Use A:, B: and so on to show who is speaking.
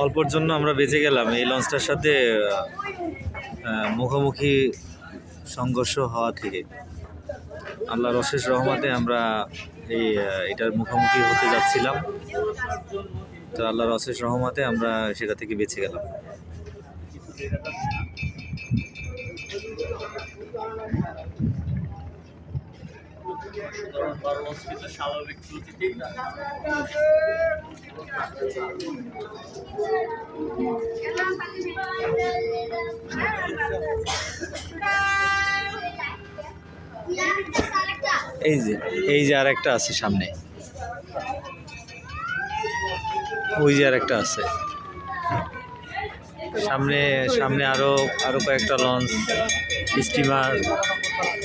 A: অল্পর জন্য আমরা বেঁচে গেলাম এই লঞ্চটার সাথে মুখোমুখি সংঘর্ষ হওয়া থেকে। আল্লাহর অশেষ রহমতে আমরা এটার মুখোমুখি হতে যাচ্ছিলাম, তো আল্লাহর অশেষ রহমতে আমরা সেটা থেকে বেঁচে গেলাম। এই যে আর একটা আছে সামনে, ওই যে আর একটা আছে সামনে, আরো কয়েকটা লঞ্চ, স্টিমার